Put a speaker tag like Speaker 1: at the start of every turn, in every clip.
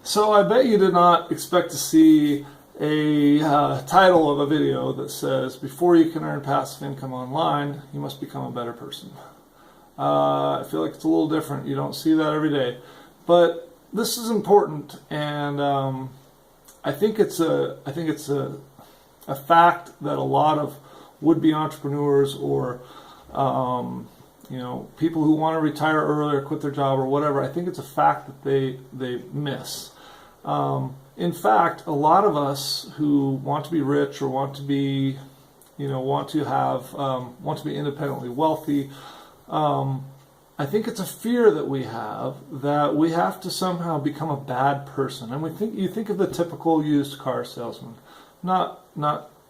Speaker 1: So I bet you did not expect to see a title of a video that says, before you can earn passive income online, you must become a better person. I feel like it's a little different. You don't see that every day. But this is important, and I think it's a fact that a lot of would-be entrepreneurs or people who want to retire early or quit their job or whatever, I think it's a fact that they miss. In fact, a lot of us who want to be rich or want to be, want to be independently wealthy, I think it's a fear that we have to somehow become a bad person. And you think of the typical used car salesman, not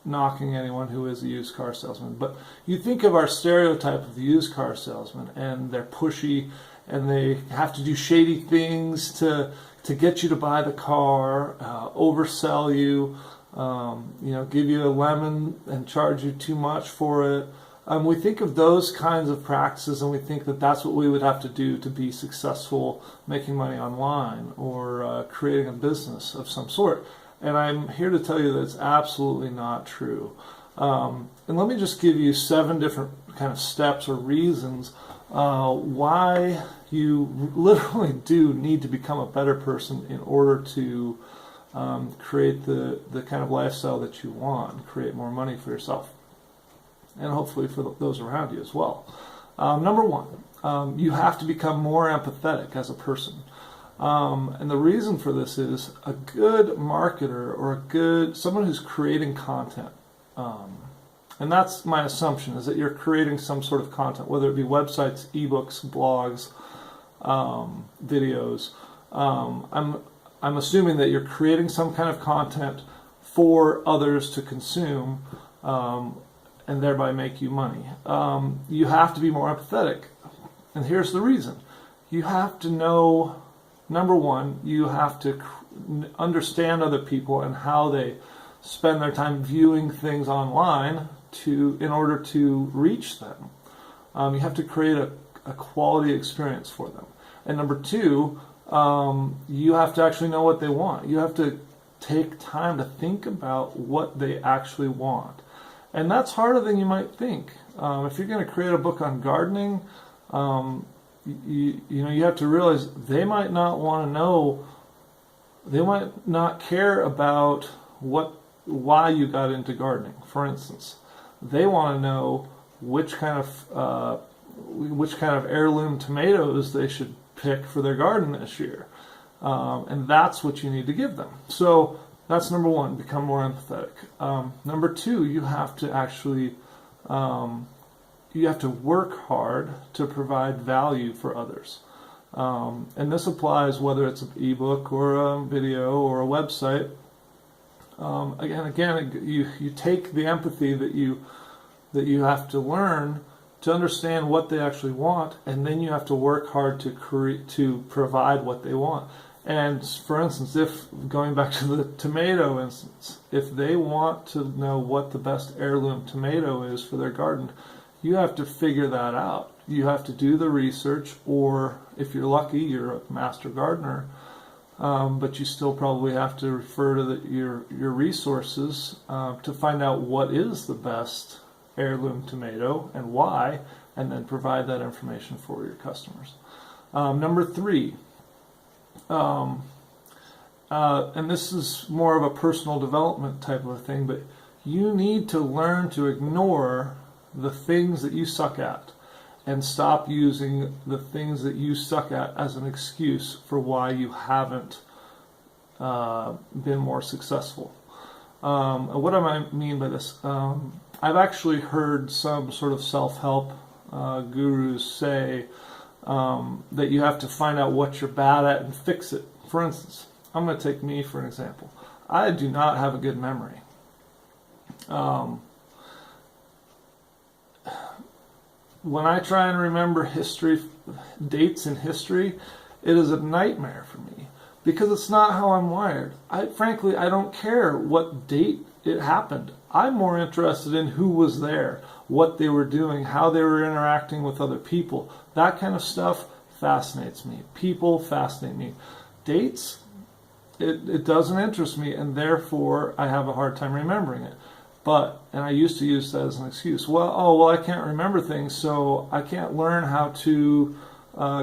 Speaker 1: knocking anyone who is a used car salesman, but you think of our stereotype of the used car salesman, and they're pushy, and they have to do shady things to get you to buy the car, oversell you, give you a lemon and charge you too much for it. We think of those kinds of practices, and we think that that's what we would have to do to be successful making money online or creating a business of some sort. And I'm here to tell you that it's absolutely not true. And let me just give you 7 different kind of steps or reasons why you literally do need to become a better person in order to create the kind of lifestyle that you want and create more money for yourself. And hopefully for those around you as well. Number 1, you have to become more empathetic as a person. And the reason for this is a good marketer or someone who's creating content. And that's my assumption, is that you're creating some sort of content, whether it be websites, ebooks, blogs, videos. I'm assuming that you're creating some kind of content for others to consume, and thereby make you money. You have to be more empathetic. And here's the reason. You have to know, number 1, you have to understand other people and how they spend their time viewing things online in order to reach them. You have to create a quality experience for them. And number 2, you have to actually know what they want. You have to take time to think about what they actually want. And that's harder than you might think. If you're going to create a book on gardening, you have to realize they might not want to know, they might not care about why you got into gardening, for instance. They want to know which kind of heirloom tomatoes they should pick for their garden this year. And that's what you need to give them. So that's number 1, become more empathetic. Number 2, you have to actually work hard to provide value for others. And this applies whether it's an ebook or a video or a website. Again, you take the empathy that you have to learn to understand what they actually want, and then you have to work hard to provide what they want. And for instance, going back to the tomato instance, if they want to know what the best heirloom tomato is for their garden, you have to figure that out. You have to do the research, or if you're lucky, you're a master gardener, but you still probably have to refer to your resources to find out what is the best heirloom tomato and why, and then provide that information for your customers. Number 3, and this is more of a personal development type of a thing, but you need to learn to ignore the things that you suck at and stop using the things that you suck at as an excuse for why you haven't been more successful. What do I mean by this? I've actually heard some sort of self-help gurus say that you have to find out what you're bad at and fix it. For instance, I'm going to take me for an example. I do not have a good memory. When I try and remember dates in history, it is a nightmare for me because it's not how I'm wired. Frankly, I don't care what date it happened. I'm more interested in who was there, what they were doing, how they were interacting with other people. That kind of stuff fascinates me. People fascinate me. Dates, it doesn't interest me, and therefore I have a hard time remembering it. And I used to use that as an excuse. Well, I can't remember things, so I can't learn how to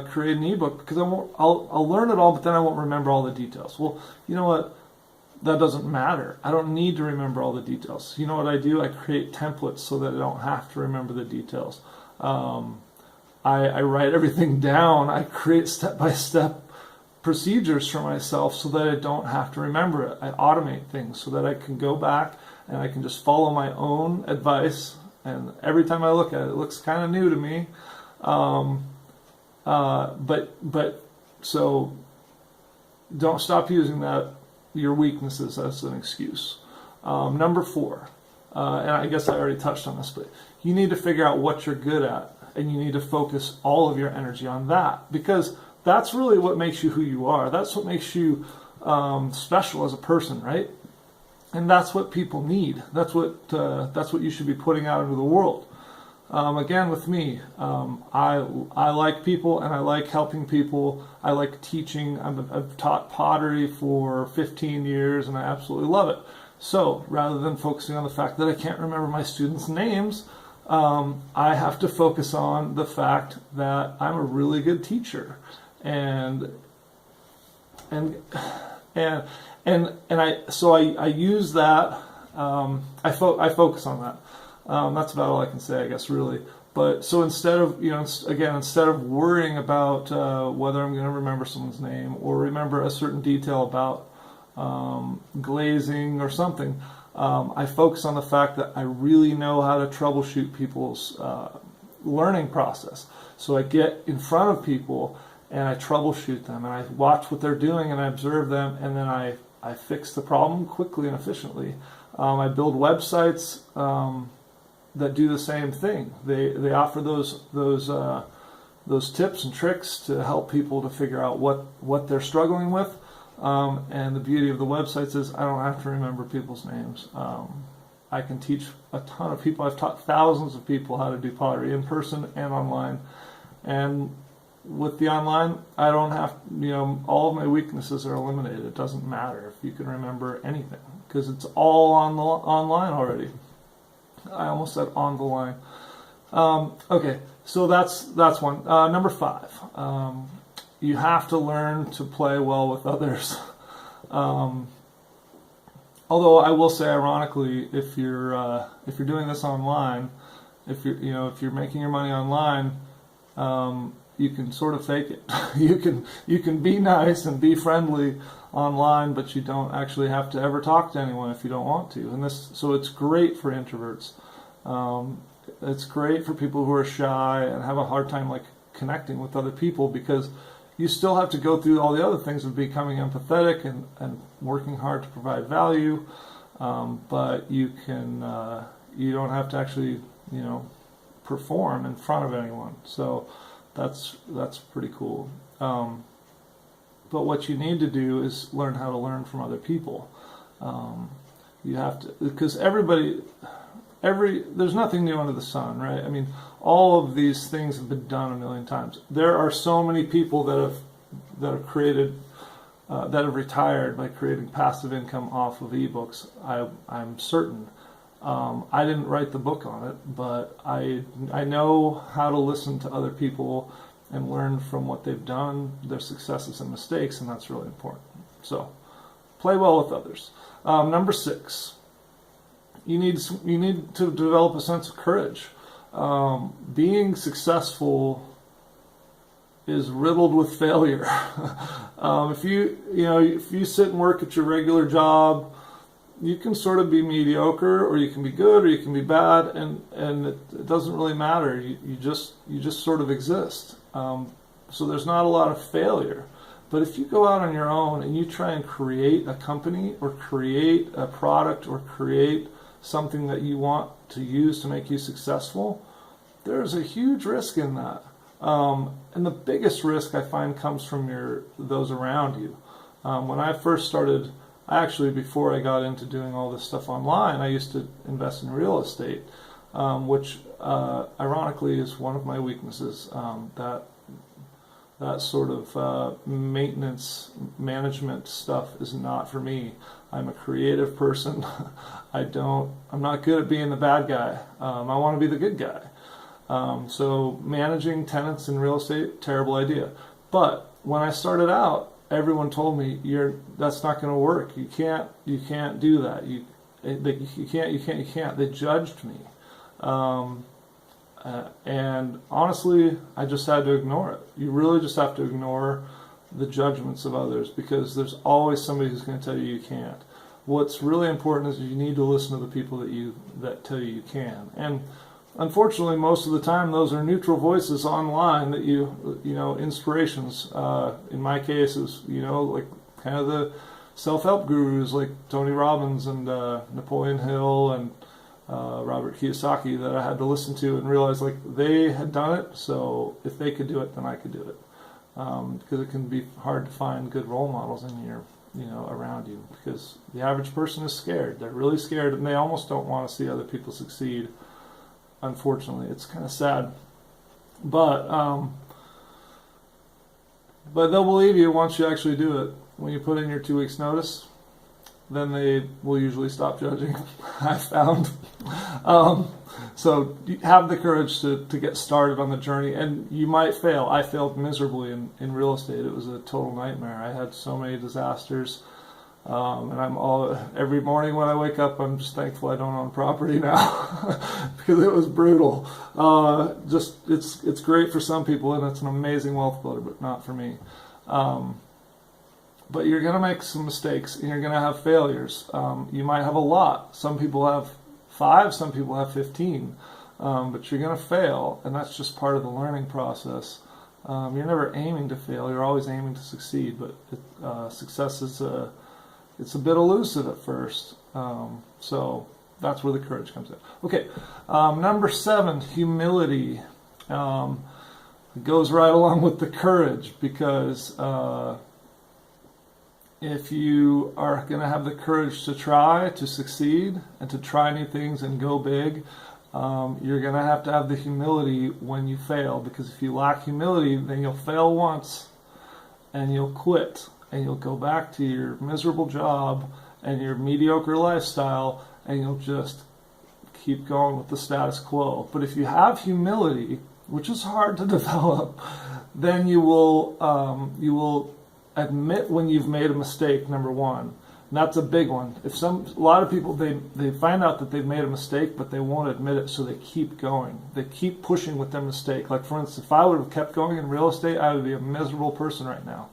Speaker 1: create an ebook because I'll learn it all, but then I won't remember all the details. Well, you know what? That doesn't matter. I don't need to remember all the details. You know what I do? I create templates so that I don't have to remember the details. I write everything down. I create step-by-step procedures for myself so that I don't have to remember it. I automate things so that I can go back and I can just follow my own advice. And every time I look at it, it looks kind of new to me. So don't stop using your weaknesses as an excuse. Number 4, and I guess I already touched on this, but you need to figure out what you're good at, and you need to focus all of your energy on that, because that's really what makes you who you are. That's what makes you special as a person, right? And that's what people need. That's what you should be putting out into the world. Again, with me, I like people and I like helping people. I like teaching. I've taught pottery for 15 years and I absolutely love it. So rather than focusing on the fact that I can't remember my students' names, I have to focus on the fact that I'm a really good teacher, and I use that. I focus on that. That's about all I can say, I guess, really. But so instead of worrying about whether I'm going to remember someone's name or remember a certain detail about glazing or something, I focus on the fact that I really know how to troubleshoot people's learning process. So I get in front of people and I troubleshoot them and I watch what they're doing and I observe them, and then I fix the problem quickly and efficiently. I build websites that do the same thing. They offer those tips and tricks to help people to figure out what they're struggling with. And the beauty of the websites is I don't have to remember people's names. I can teach a ton of people. I've taught thousands of people how to do pottery in person and online. And with the online, I don't have, all of my weaknesses are eliminated. It doesn't matter if you can remember anything because it's all online already. I almost said on the line. Okay, so that's one. Number 5. You have to learn to play well with others. Although I will say, ironically, if you're doing this online, if you're making your money online, you can sort of fake it. You can be nice and be friendly online, but you don't actually have to ever talk to anyone if you don't want to. So it's great for introverts. It's great for people who are shy and have a hard time connecting with other people, because you still have to go through all the other things of becoming empathetic and working hard to provide value, but you don't have to actually perform in front of anyone. So that's pretty cool. But what you need to do is learn how to learn from other people. You have to, because there's nothing new under the sun, right? I mean, all of these things have been done a million times. There are so many people that have created, that have retired by creating passive income off of ebooks. I'm certain. I didn't write the book on it, but I know how to listen to other people and learn from what they've done, their successes and mistakes, and that's really important. So, play well with others. Number 6. You need to develop a sense of courage. Being successful is riddled with failure. If you sit and work at your regular job, you can sort of be mediocre, or you can be good, or you can be bad, and it doesn't really matter. You just sort of exist. So there's not a lot of failure. But if you go out on your own and you try and create a company or create a product or create something that you want to use to make you successful, there's a huge risk in that. And the biggest risk I find comes from those around you. When I first started, before I got into doing all this stuff online, I used to invest in real estate, which ironically is one of my weaknesses that that sort of maintenance management stuff is not for me. I'm a creative person. I'm not good at being the bad guy. I want to be the good guy. So managing tenants in real estate, terrible idea. But when I started out, everyone told me, that's not going to work. You can't do that. You can't. They judged me. And honestly, I just had to ignore it. You really just have to ignore the judgments of others, because there's always somebody who's going to tell you you can't. What's really important is you need to listen to the people that tell you can. And unfortunately, most of the time, those are neutral voices online that inspirations. In my case, is like kind of the self-help gurus like Tony Robbins and Napoleon Hill and Robert Kiyosaki that I had to listen to and realize like they had done it. So if they could do it, then I could do it. Because it can be hard to find good role models in your around you, because the average person is scared. They're really scared, and they almost don't want to see other people succeed. Unfortunately, it's kind of sad, but they'll believe you once you actually do it. When you put in your 2 weeks notice, then they will usually stop judging. I found. So you have the courage to get started on the journey, and you might fail. I failed miserably in real estate. It was a total nightmare. I had so many disasters. And every morning when I wake up, I'm just thankful I don't own property now because it was brutal. It's great for some people, and it's an amazing wealth builder, but not for me. But you're going to make some mistakes, and you're going to have failures. You might have a lot. Some people have 5, some people have 15. But you're going to fail, and that's just part of the learning process. You're never aiming to fail. You're always aiming to succeed, but success is it's a bit elusive at first. So that's where the courage comes in. Okay, number 7, humility. It goes right along with the courage, because if you are going to have the courage to succeed, and to try new things and go big, you're going to have the humility when you fail, because if you lack humility, then you'll fail once, and you'll quit. And you'll go back to your miserable job and your mediocre lifestyle, and you'll just keep going with the status quo. But if you have humility, which is hard to develop, then you will admit when you've made a mistake, number 1. And that's a big one. A lot of people, they find out that they've made a mistake, but they won't admit it, so they keep going. They keep pushing with their mistake. Like, for instance, if I would have kept going in real estate, I would be a miserable person right now.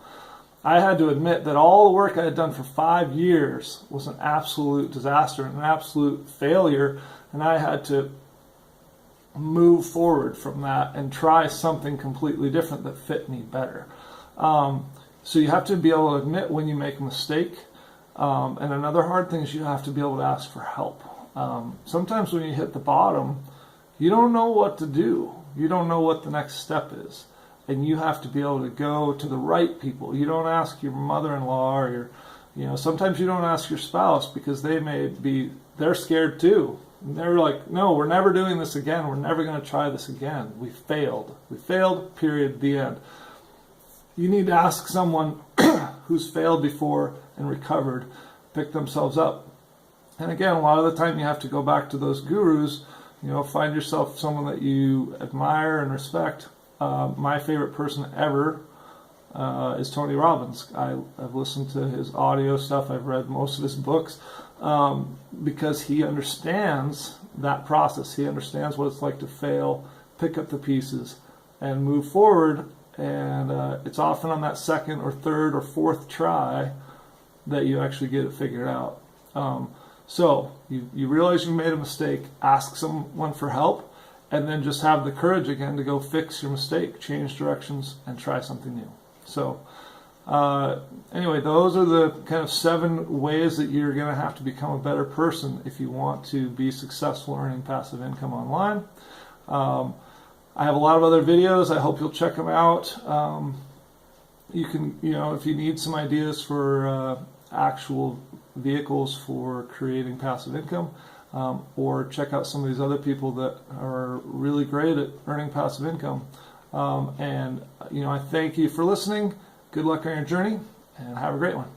Speaker 1: I had to admit that all the work I had done for 5 years was an absolute disaster, an absolute failure, and I had to move forward from that and try something completely different that fit me better. So you have to be able to admit when you make a mistake, and another hard thing is you have to be able to ask for help. Sometimes when you hit the bottom, you don't know what to do. You don't know what the next step is. And you have to be able to go to the right people. You don't ask your mother-in-law or sometimes you don't ask your spouse, because they're scared too. And they're like, no, we're never doing this again. We're never going to try this again. We failed. We failed, period, the end. You need to ask someone who's failed before and recovered, pick themselves up. And again, a lot of the time you have to go back to those gurus. Find yourself someone that you admire and respect. My favorite person ever is Tony Robbins. I've listened to his audio stuff. I've read most of his books because he understands that process. He understands what it's like to fail, pick up the pieces, and move forward. And it's often on that second or third or fourth try that you actually get it figured out. So you realize you made a mistake, ask someone for help, and then just have the courage again to go fix your mistake, change directions, and try something new. So anyway, those are the kind of 7 ways that you're going to have to become a better person if you want to be successful earning passive income online. I have a lot of other videos. I hope you'll check them out. You can, if you need some ideas for actual vehicles for creating passive income, or check out some of these other people that are really great at earning passive income. And I thank you for listening. Good luck on your journey, and have a great one.